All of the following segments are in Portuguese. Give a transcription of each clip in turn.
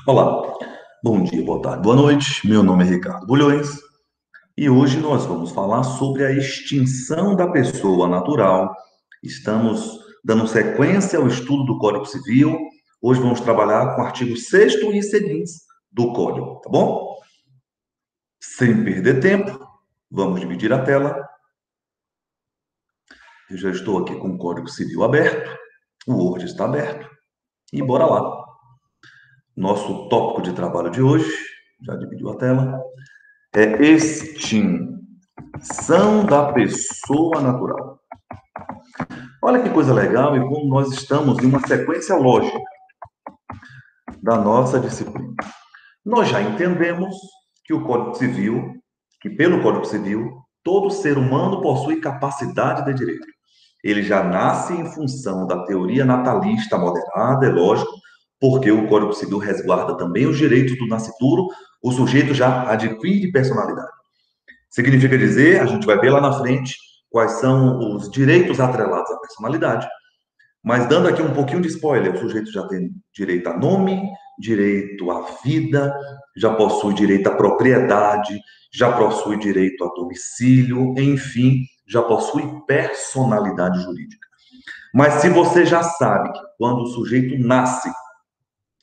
Olá, bom dia, boa tarde, boa noite. Meu nome é Ricardo Bulhões e hoje nós vamos falar sobre a extinção da pessoa natural. Estamos dando sequência ao estudo do Código Civil. Hoje vamos trabalhar com artigos 6º e seguintes do Código, tá bom? Sem perder tempo, vamos dividir a tela. Eu já estou aqui com o Código Civil aberto, o Word está aberto e bora lá. Nosso tópico de trabalho de hoje, já dividiu a tela, é extinção da pessoa natural. Olha que coisa legal e como nós estamos em uma sequência lógica da nossa disciplina. Nós já entendemos que o Código Civil, que pelo Código Civil, todo ser humano possui capacidade de direito. Ele já nasce em função da teoria natalista moderada, é lógico, porque o Código Civil resguarda também os direitos do nascituro, o sujeito já adquire personalidade. Significa dizer, a gente vai ver lá na frente quais são os direitos atrelados à personalidade, mas dando aqui um pouquinho de spoiler, o sujeito já tem direito a nome, direito à vida, já possui direito à propriedade, já possui direito a domicílio, enfim, já possui personalidade jurídica. Mas se você já sabe que quando o sujeito nasce,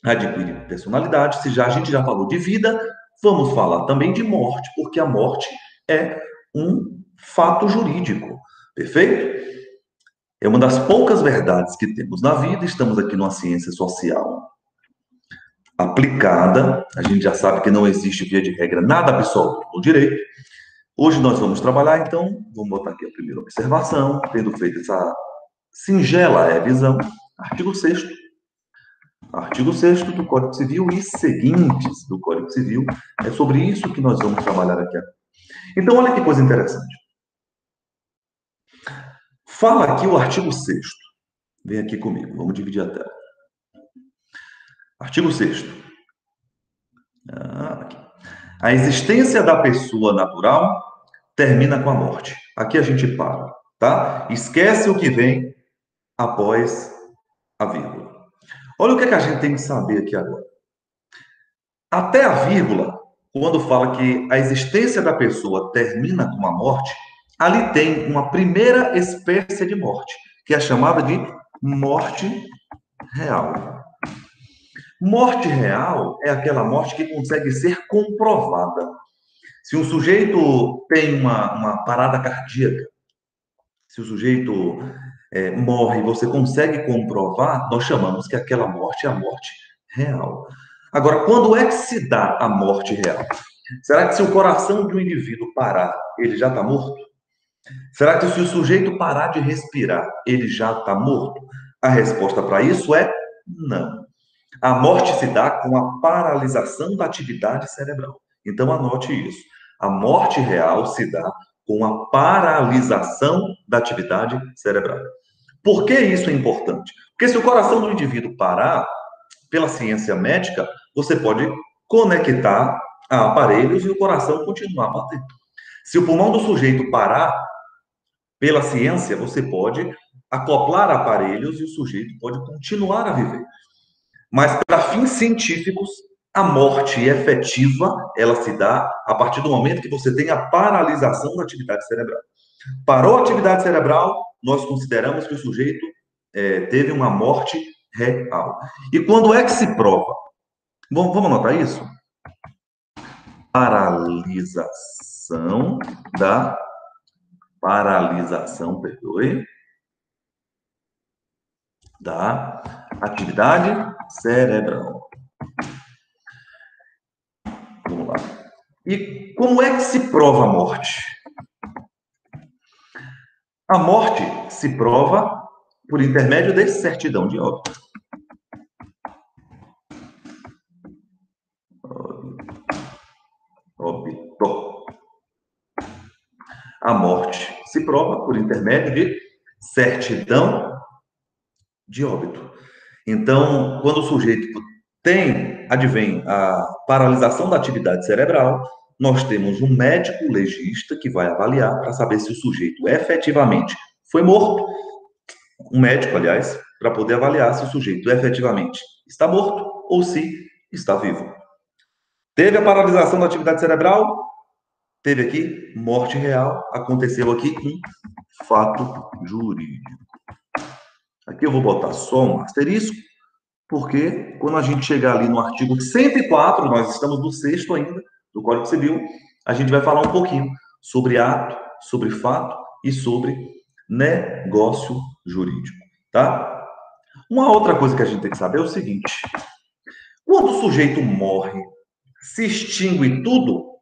adquire personalidade, se já a gente já falou de vida, vamos falar também de morte, porque a morte é um fato jurídico, perfeito? É uma das poucas verdades que temos na vida, estamos aqui numa ciência social aplicada, a gente já sabe que não existe, via de regra, nada absoluto no direito. Hoje nós vamos trabalhar, então, vamos botar aqui a primeira observação, tendo feito essa singela revisão, artigo 6º do Código Civil e seguintes do Código Civil, é sobre isso que nós vamos trabalhar aqui agora. Então, olha que coisa interessante. Fala aqui o artigo 6º. Vem aqui comigo, vamos dividir a tela. Artigo 6º. Aqui. A existência da pessoa natural termina com a morte. Aqui a gente para, tá? Esquece o que vem após a vírgula. Olha o que é que a gente tem que saber aqui agora. Até a vírgula, quando fala que a existência da pessoa termina com a morte, ali tem uma primeira espécie de morte, que é chamada de morte real. Morte real é aquela morte que consegue ser comprovada. Se um sujeito tem uma parada cardíaca, se o sujeito morre e você consegue comprovar, nós chamamos que aquela morte é a morte real. Agora, quando é que se dá a morte real? Será que se o coração de um indivíduo parar, ele já está morto? Será que se o sujeito parar de respirar, ele já está morto? A resposta para isso é não. A morte se dá com a paralisação da atividade cerebral. Então, anote isso. A morte real se dá com a paralisação da atividade cerebral. Por que isso é importante? Porque se o coração do indivíduo parar, pela ciência médica, você pode conectar a aparelhos e o coração continuar batendo. Se o pulmão do sujeito parar, pela ciência, você pode acoplar aparelhos e o sujeito pode continuar a viver. Mas, para fins científicos, a morte efetiva, ela se dá a partir do momento que você tem a paralisação da atividade cerebral. Parou a atividade cerebral, nós consideramos que o sujeito teve uma morte real. E quando é que se prova? Bom, vamos anotar isso? Perdoe, da atividade cerebral. Vamos lá. E como é que se prova a morte? A morte se prova por intermédio de certidão de óbito. Óbito. A morte se prova por intermédio de certidão de óbito. Então, quando o sujeito tem, advém, a paralisação da atividade cerebral, nós temos um médico legista que vai avaliar para saber se o sujeito efetivamente foi morto, um médico, aliás, para poder avaliar se o sujeito efetivamente está morto ou se está vivo. Teve a paralisação da atividade cerebral, teve aqui morte real, aconteceu aqui um fato jurídico. Aqui eu vou botar só um asterisco, porque quando a gente chegar ali no artigo 104, nós estamos no 6º ainda, do Código Civil, a gente vai falar um pouquinho sobre ato, sobre fato e sobre negócio jurídico, tá? Uma outra coisa que a gente tem que saber é o seguinte: quando o sujeito morre, se extingue tudo?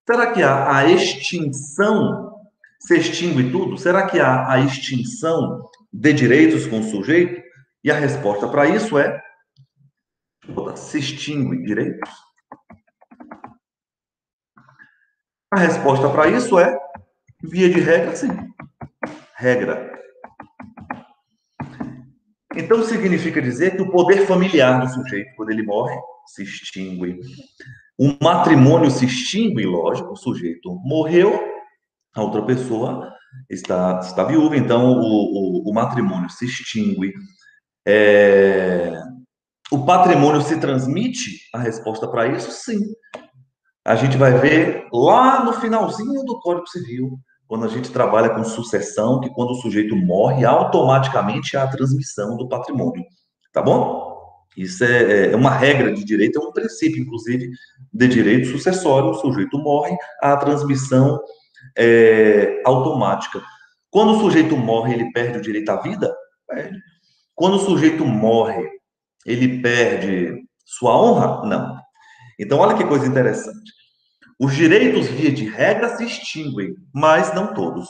Será que há a extinção? Se extingue tudo? Será que há a extinção de direitos com o sujeito? E a resposta para isso é: se extingue direitos? A resposta para isso é, via de regra, sim. Regra. Então, significa dizer que o poder familiar do sujeito, quando ele morre, se extingue. O matrimônio se extingue, lógico, o sujeito morreu, a outra pessoa está viúva, então o matrimônio se extingue. O patrimônio se transmite? A resposta para isso, sim. A gente vai ver lá no finalzinho do Código Civil, quando a gente trabalha com sucessão, que quando o sujeito morre, automaticamente há a transmissão do patrimônio. Tá bom? Isso é uma regra de direito, é um princípio, inclusive, de direito sucessório. O sujeito morre, há a transmissão automática. Quando o sujeito morre, ele perde o direito à vida? Perde. Quando o sujeito morre, ele perde sua honra? Não. Então, olha que coisa interessante. Os direitos, via de regra, se extinguem, mas não todos.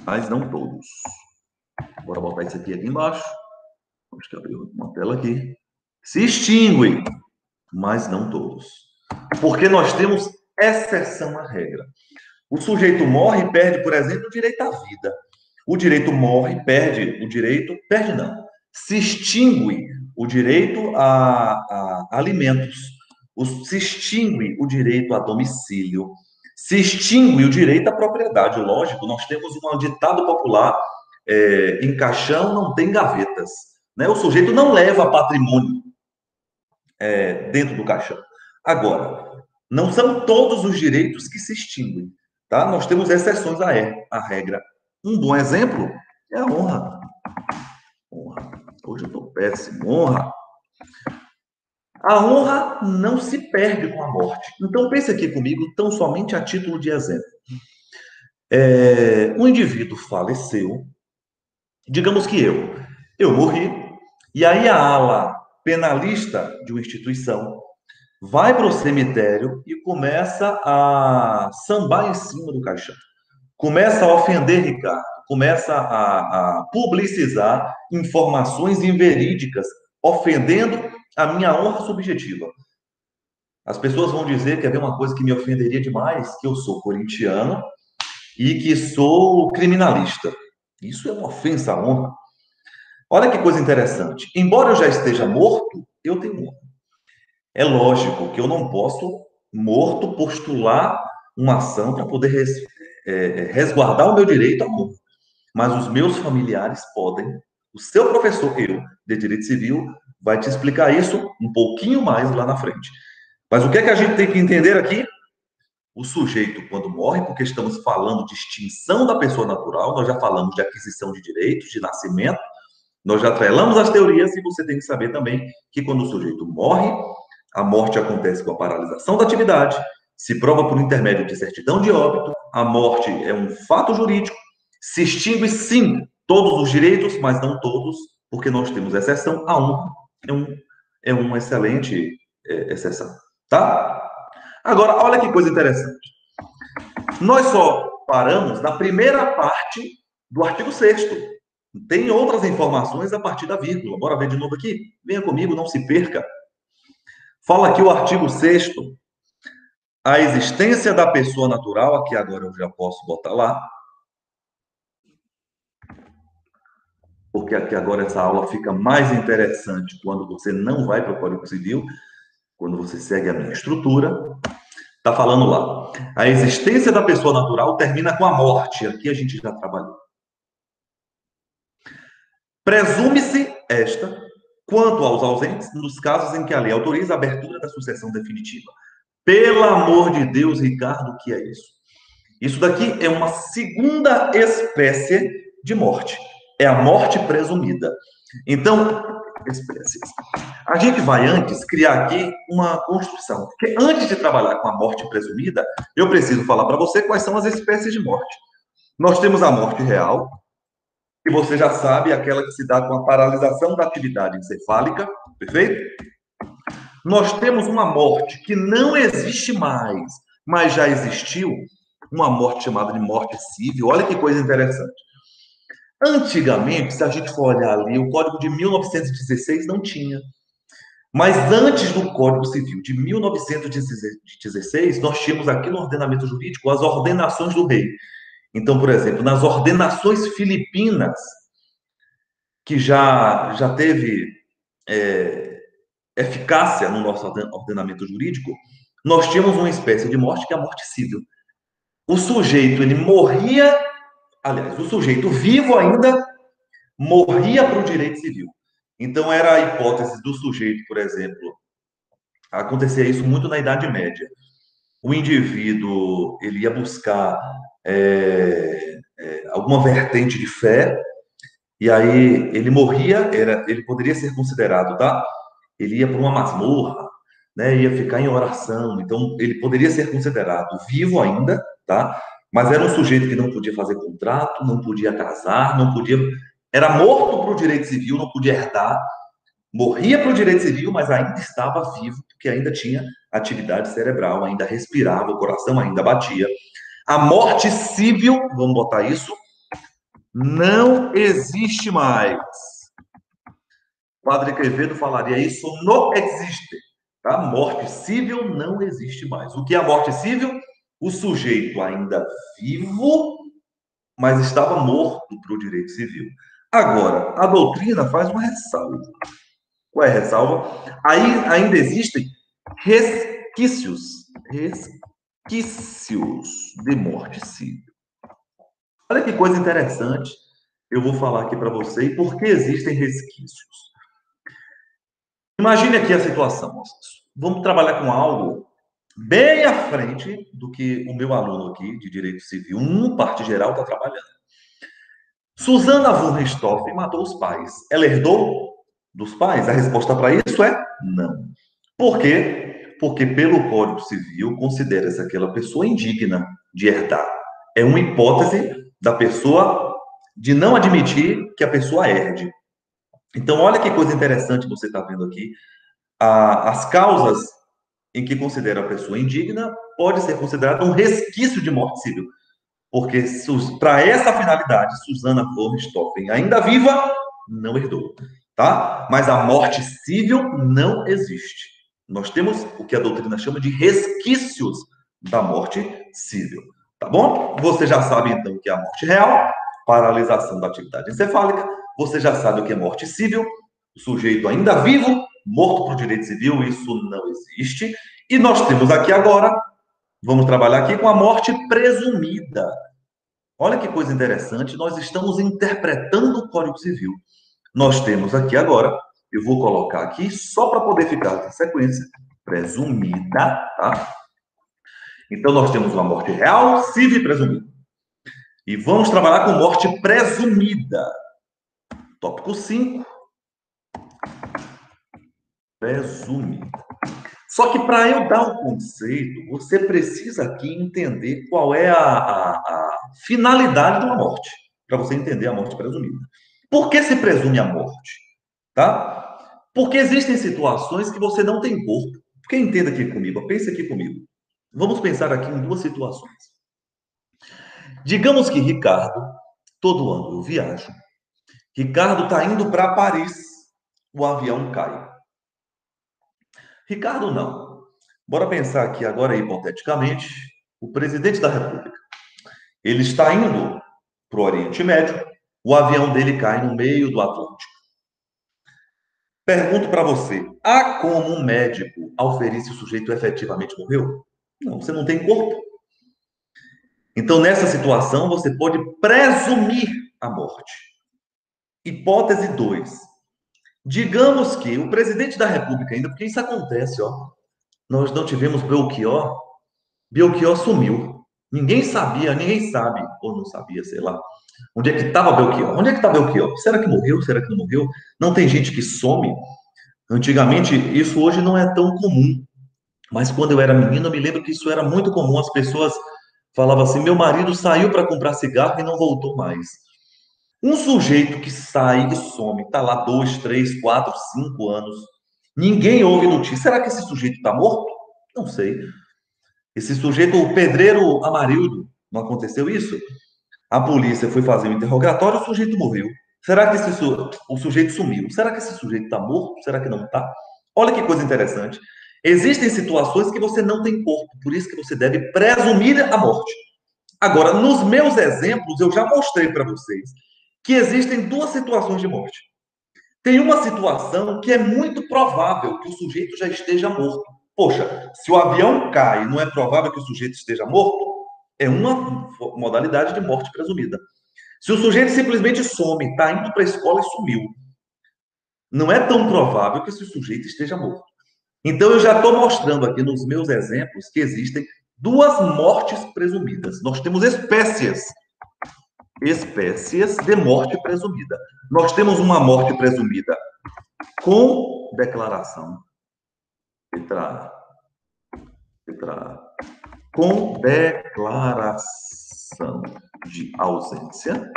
Mas não todos. Bora botar isso aqui embaixo. Vamos abrir uma tela aqui. Se extinguem, mas não todos. Porque nós temos exceção à regra. O sujeito morre e perde, por exemplo, o direito à vida. O direito morre, perde o direito, perde não. Se extingue o direito a alimentos. Se extingue o direito a domicílio. Se extingue o direito à propriedade. Lógico, nós temos um ditado popular: em caixão não tem gavetas. Né? O sujeito não leva patrimônio dentro do caixão. Agora, não são todos os direitos que se extinguem. Tá? Nós temos exceções à regra. Um bom exemplo é a honra. Honra. Hoje eu estou péssimo. Honra. A honra não se perde com a morte. Então, pense aqui comigo, tão somente a título de exemplo. Um indivíduo faleceu, digamos que eu morri, e aí a ala penalista de uma instituição vai para o cemitério e começa a sambar em cima do caixão. Começa a ofender Ricardo, começa a publicizar informações inverídicas, ofendendo a minha honra subjetiva. As pessoas vão dizer que havia uma coisa que me ofenderia demais, que eu sou corintiano e que sou criminalista. Isso é uma ofensa à honra. Olha que coisa interessante. Embora eu já esteja morto, eu tenho honra. É lógico que eu não posso, morto, postular uma ação para poder resguardar o meu direito à honra. Mas os meus familiares podem. O seu professor, eu, de Direito Civil, vai te explicar isso um pouquinho mais lá na frente. Mas o que é que a gente tem que entender aqui? O sujeito, quando morre, porque estamos falando de extinção da pessoa natural, nós já falamos de aquisição de direitos, de nascimento, nós já atrelamos as teorias e você tem que saber também que quando o sujeito morre, a morte acontece com a paralisação da atividade, se prova por intermédio de certidão de óbito, a morte é um fato jurídico, se extingue sim todos os direitos, mas não todos, porque nós temos exceção a honra. É uma excelente exceção, tá? Agora, olha que coisa interessante. Nós só paramos na primeira parte do artigo 6º. Tem outras informações a partir da vírgula. Bora ver de novo aqui? Venha comigo, não se perca. Fala aqui o artigo 6º. A existência da pessoa natural, aqui agora eu já posso botar lá, porque aqui agora essa aula fica mais interessante quando você não vai para o Código Civil, quando você segue a minha estrutura. Está falando lá. A existência da pessoa natural termina com a morte. Aqui a gente já trabalhou. Presume-se esta, quanto aos ausentes, nos casos em que a lei autoriza a abertura da sucessão definitiva. Pelo amor de Deus, Ricardo, o que é isso? Isso daqui é uma segunda espécie de morte. É a morte presumida. Então, espécies. A gente vai antes criar aqui uma construção. Porque antes de trabalhar com a morte presumida, eu preciso falar para você quais são as espécies de morte. Nós temos a morte real, que você já sabe, aquela que se dá com a paralisação da atividade encefálica, perfeito? Nós temos uma morte que não existe mais, mas já existiu, uma morte chamada de morte civil. Olha que coisa interessante. Antigamente, se a gente for olhar ali, o Código de 1916 não tinha. Mas antes do Código Civil de 1916, nós tínhamos aqui no ordenamento jurídico as ordenações do rei. Então, por exemplo, nas ordenações filipinas, que já teve eficácia no nosso ordenamento jurídico, nós tínhamos uma espécie de morte que é a morte civil. O sujeito, ele morria, aliás, o sujeito vivo ainda morria para o direito civil. Então, era a hipótese do sujeito, por exemplo, acontecia isso muito na Idade Média. O indivíduo, ele ia buscar alguma vertente de fé, e aí ele morria, ele poderia ser considerado, tá? Ele ia para uma masmorra, né? Ia ficar em oração, então ele poderia ser considerado vivo ainda, tá? Mas era um sujeito que não podia fazer contrato, não podia casar, não podia, era morto para o direito civil, não podia herdar, morria para o direito civil, mas ainda estava vivo, porque ainda tinha atividade cerebral, ainda respirava, o coração ainda batia. A morte civil, vamos botar isso, não existe mais. O Padre Quevedo falaria isso, não existe. Tá? Morte civil não existe mais. O que é a morte civil? O sujeito ainda vivo, mas estava morto para o direito civil. Agora, a doutrina faz uma ressalva. Qual é a ressalva? Aí ainda existem resquícios de morte civil. Olha que coisa interessante. Eu vou falar aqui para você e por que existem resquícios. Imagine aqui a situação, moças. Vamos trabalhar com algo bem à frente do que o meu aluno aqui de Direito Civil, parte geral, está trabalhando. Susana von Richthofen matou os pais. Ela herdou dos pais? A resposta para isso é não. Por quê? Porque pelo Código Civil considera-se aquela pessoa indigna de herdar. É uma hipótese da pessoa de não admitir que a pessoa herde. Então, olha que coisa interessante você está vendo aqui. As causas em que considera a pessoa indigna pode ser considerado um resquício de morte civil. Porque para essa finalidade, Susana von Richthofen, ainda viva, não herdou, tá? Mas a morte civil não existe. Nós temos o que a doutrina chama de resquícios da morte civil, tá bom? Você já sabe então o que é a morte real, paralisação da atividade encefálica. Você já sabe o que é morte civil, o sujeito ainda vivo, morto por direito civil, isso não existe. E nós temos aqui agora, vamos trabalhar aqui com a morte presumida. Olha que coisa interessante, nós estamos interpretando o Código Civil. Nós temos aqui agora, eu vou colocar aqui só para poder ficar na sequência, presumida, tá? Então nós temos uma morte real, civil e presumida. E vamos trabalhar com morte presumida. Tópico 5. Presumida. Só que para eu dar o conceito, você precisa aqui entender qual é a finalidade de uma morte, para você entender a morte presumida. Por que se presume a morte? Tá? Porque existem situações que você não tem corpo. Porque entenda aqui comigo, pense aqui comigo. Vamos pensar aqui em duas situações. Digamos que Ricardo, todo ano eu viajo, Ricardo está indo para Paris, o avião cai. Ricardo não. Bora pensar aqui agora, hipoteticamente, o presidente da República. Ele está indo para o Oriente Médio, o avião dele cai no meio do Atlântico. Pergunto para você, há como um médico auferir se o sujeito efetivamente morreu? Não, você não tem corpo. Então, nessa situação, você pode presumir a morte. Hipótese 2. Digamos que o presidente da República ainda, porque isso acontece, ó. Nós não tivemos Belchior, Belchior sumiu. Ninguém sabia, ninguém sabe, ou não sabia, sei lá. Onde é que estava Belchior? Onde é que está Belchior? Será que morreu? Será que não morreu? Não tem gente que some? Antigamente, isso hoje não é tão comum. Mas quando eu era menino, eu me lembro que isso era muito comum. As pessoas falavam assim: meu marido saiu para comprar cigarro e não voltou mais. Um sujeito que sai e some, está lá 2, 3, 4, 5 anos, ninguém ouve notícia. Será que esse sujeito está morto? Não sei. Esse sujeito, o pedreiro Amarildo, não aconteceu isso? A polícia foi fazer um interrogatório, o sujeito morreu. Será que o sujeito sumiu? Será que esse sujeito está morto? Será que não está? Olha que coisa interessante. Existem situações que você não tem corpo, por isso que você deve presumir a morte. Agora, nos meus exemplos, eu já mostrei para vocês que existem duas situações de morte. Tem uma situação que é muito provável que o sujeito já esteja morto. Poxa, se o avião cai, não é provável que o sujeito esteja morto? É uma modalidade de morte presumida. Se o sujeito simplesmente some, está indo para a escola e sumiu, não é tão provável que esse sujeito esteja morto. Então, eu já estou mostrando aqui nos meus exemplos que existem duas mortes presumidas. Nós temos espécies de morte presumida. Nós temos uma morte presumida com declaração, letra A, com declaração de ausência.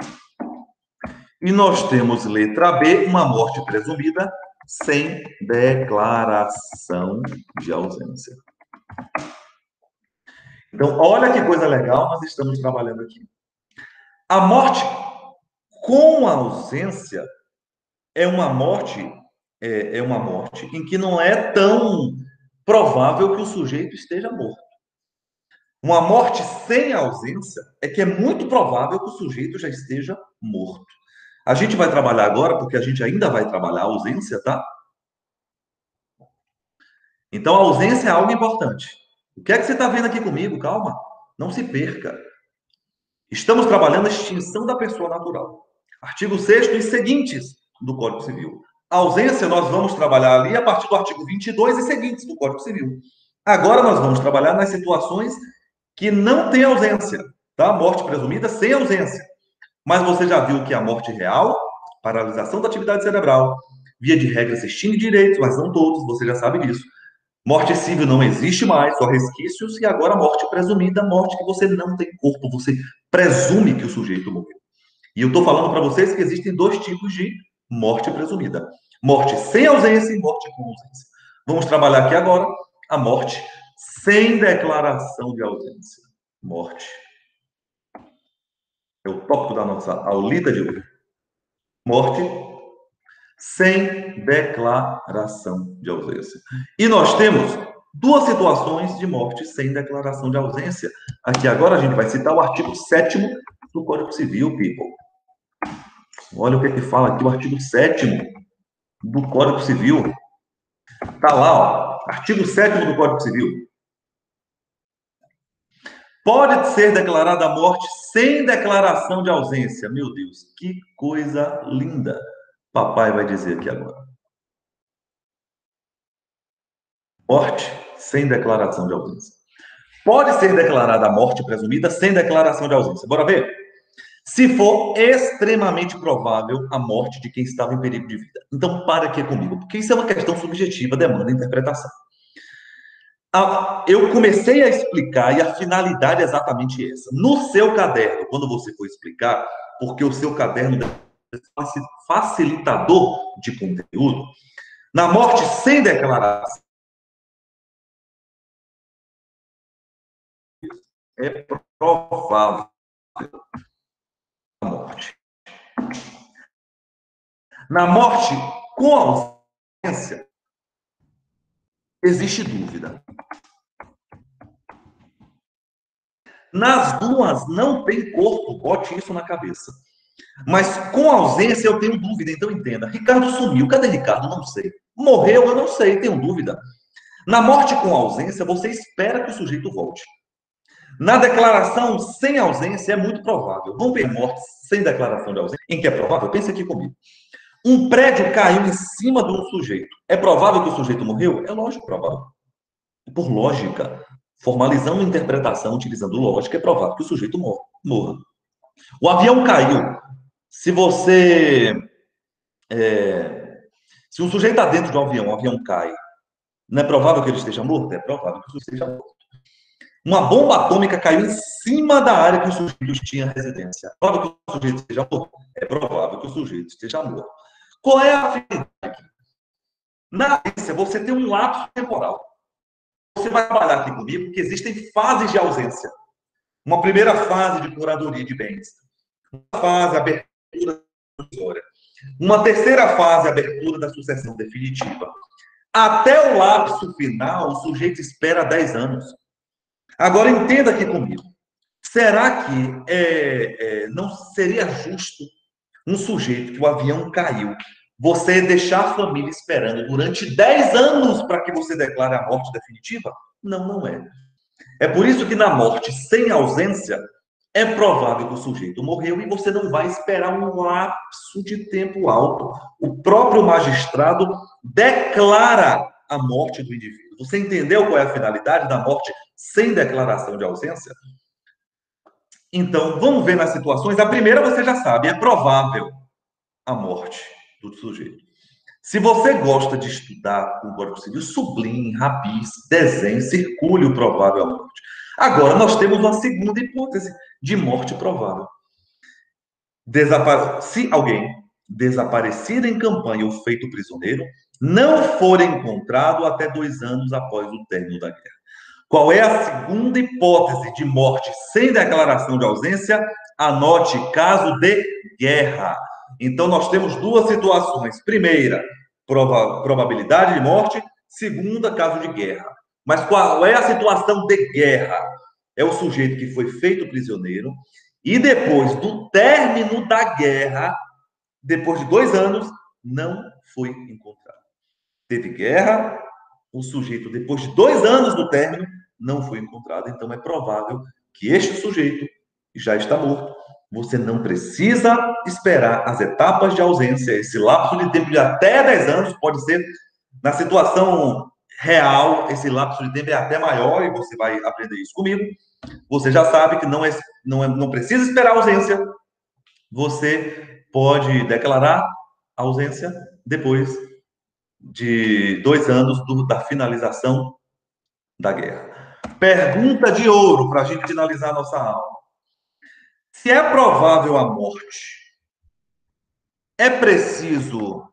E nós temos letra B, uma morte presumida sem declaração de ausência. Então, olha que coisa legal nós estamos trabalhando aqui. A morte com ausência é uma morte em que não é tão provável que o sujeito esteja morto. Uma morte sem ausência é que é muito provável que o sujeito já esteja morto. A gente vai trabalhar agora, porque a gente ainda vai trabalhar a ausência, tá? Então, a ausência é algo importante. O que é que você está vendo aqui comigo? Calma, não se perca. Estamos trabalhando a extinção da pessoa natural. Artigo 6º e seguintes do Código Civil. A ausência nós vamos trabalhar ali a partir do artigo 22 e seguintes do Código Civil. Agora nós vamos trabalhar nas situações que não tem ausência, tá? Morte presumida sem ausência. Mas você já viu que a morte real, paralisação da atividade cerebral, via de regra se extingue direitos, mas não todos, você já sabe disso. Morte civil não existe mais, só resquícios, e agora morte presumida, morte que você não tem corpo, você presume que o sujeito morreu. E eu estou falando para vocês que existem dois tipos de morte presumida: morte sem ausência e morte com ausência. Vamos trabalhar aqui agora a morte sem declaração de ausência. Morte. É o tópico da nossa aulita de hoje. Morte sem declaração de ausência. E nós temos duas situações de morte sem declaração de ausência. Aqui agora a gente vai citar o artigo 7º do Código Civil, people. Olha o que é que fala aqui o artigo 7º do Código Civil. Está lá, ó, artigo 7º do Código Civil. Pode ser declarada a morte sem declaração de ausência. Meu Deus, que coisa linda. Papai vai dizer aqui agora. Morte sem declaração de ausência. Pode ser declarada a morte presumida sem declaração de ausência. Bora ver? Se for extremamente provável a morte de quem estava em perigo de vida. Então, para aqui comigo, porque isso é uma questão subjetiva, demanda interpretação. Eu comecei a explicar e a finalidade é exatamente essa. No seu caderno, quando você for explicar, porque o seu caderno é facilitador de conteúdo, na morte sem declaração, é provável a morte. Na morte com ausência, existe dúvida. Nas duas não tem corpo, bote isso na cabeça. Mas com ausência eu tenho dúvida, então entenda. Ricardo sumiu, cadê Ricardo? Não sei. Morreu, eu não sei, tenho dúvida. Na morte com ausência, você espera que o sujeito volte. Na declaração sem ausência é muito provável. Vamos ver morte sem declaração de ausência, em que é provável? Pense aqui comigo. Um prédio caiu em cima de um sujeito. É provável que o sujeito morreu? É lógico, provável. Por lógica, formalizando a interpretação, utilizando lógica, é provável que o sujeito morra. O avião caiu. Se você... se um sujeito está dentro de um avião, o avião cai, não é provável que ele esteja morto? É provável que o sujeito esteja morto. Uma bomba atômica caiu em cima da área que os sujeitos tinham residência. É provável que o sujeito esteja morto? É provável que o sujeito esteja morto. Qual é a finalidade aqui? Na ausência, você tem um lapso temporal. Você vai trabalhar aqui comigo que existem fases de ausência. Uma primeira fase de curadoria de bens. Uma fase, abertura provisória. Uma terceira fase, abertura da sucessão definitiva. Até o lapso final, o sujeito espera 10 anos. Agora, entenda aqui comigo. Será que não seria justo um sujeito que o avião caiu, você deixar a família esperando durante 10 anos para que você declare a morte definitiva? Não, não é. É por isso que na morte sem ausência, é provável que o sujeito morreu e você não vai esperar um lapso de tempo alto. O próprio magistrado declara a morte do indivíduo. Você entendeu qual é a finalidade da morte sem declaração de ausência? Então, vamos ver nas situações. A primeira você já sabe, é provável a morte do sujeito. Se você gosta de estudar o Código Civil, sublinhe, rabisque, desenhe, circule o provável a morte. Agora, nós temos uma segunda hipótese de morte provável. Se alguém desaparecer em campanha ou feito prisioneiro, não for encontrado até 2 anos após o término da guerra. Qual é a segunda hipótese de morte sem declaração de ausência? Anote, caso de guerra. Então, nós temos duas situações. Primeira, probabilidade de morte. Segunda, caso de guerra. Mas qual é a situação de guerra? É o sujeito que foi feito prisioneiro e depois do término da guerra, depois de 2 anos, não foi encontrado. Teve guerra, o sujeito, depois de 2 anos do término, não foi encontrado. Então, é provável que este sujeito já está morto. Você não precisa esperar as etapas de ausência. Esse lapso de tempo de até 10 anos pode ser, na situação real, esse lapso de tempo é até maior, e você vai aprender isso comigo. Você já sabe que não precisa esperar a ausência. Você pode declarar a ausência depois de 2 anos da finalização da guerra. Pergunta de ouro para a gente finalizar a nossa aula. Se é provável a morte, é preciso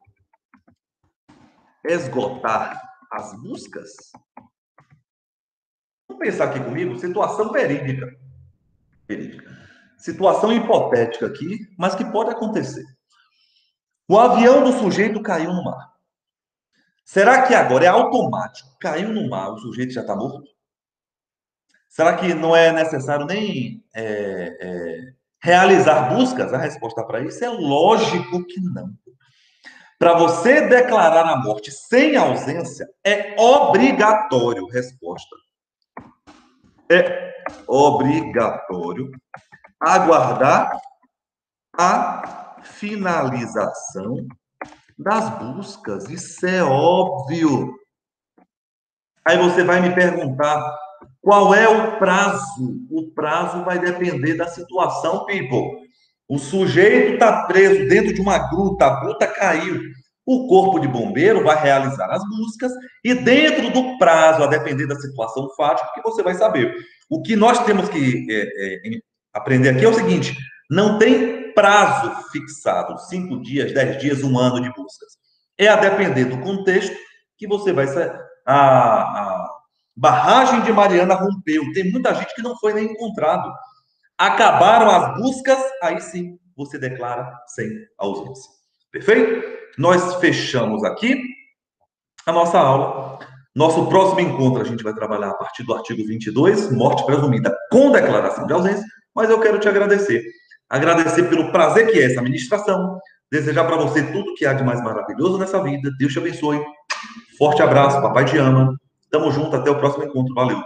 esgotar as buscas? Vamos pensar aqui comigo, situação verídica. Situação hipotética aqui, mas que pode acontecer. O avião do sujeito caiu no mar. Será que agora é automático? Caiu no mar, o sujeito já está morto? Será que não é necessário nem realizar buscas? A resposta para isso é lógico que não. Para você declarar a morte sem ausência, é obrigatório. Resposta. É obrigatório aguardar a finalização das buscas. Isso é óbvio. Aí você vai me perguntar qual é o prazo. O prazo vai depender da situação, people. O sujeito está preso dentro de uma gruta, a gruta caiu. O corpo de bombeiro vai realizar as buscas e dentro do prazo, a depender da situação fática, que você vai saber. O que nós temos que aprender aqui é o seguinte: não tem prazo fixado, 5 dias, 10 dias, 1 ano de buscas. É a depender do contexto que você vai saber. A barragem de Mariana rompeu. Tem muita gente que não foi nem encontrado. Acabaram as buscas, aí sim você declara sem ausência. Perfeito? Nós fechamos aqui a nossa aula. Nosso próximo encontro a gente vai trabalhar a partir do artigo 22, morte presumida com declaração de ausência, mas eu quero te agradecer. Agradecer pelo prazer que é essa ministração. Desejar para você tudo que há de mais maravilhoso nessa vida. Deus te abençoe. Forte abraço, papai te ama. Tamo junto, até o próximo encontro. Valeu.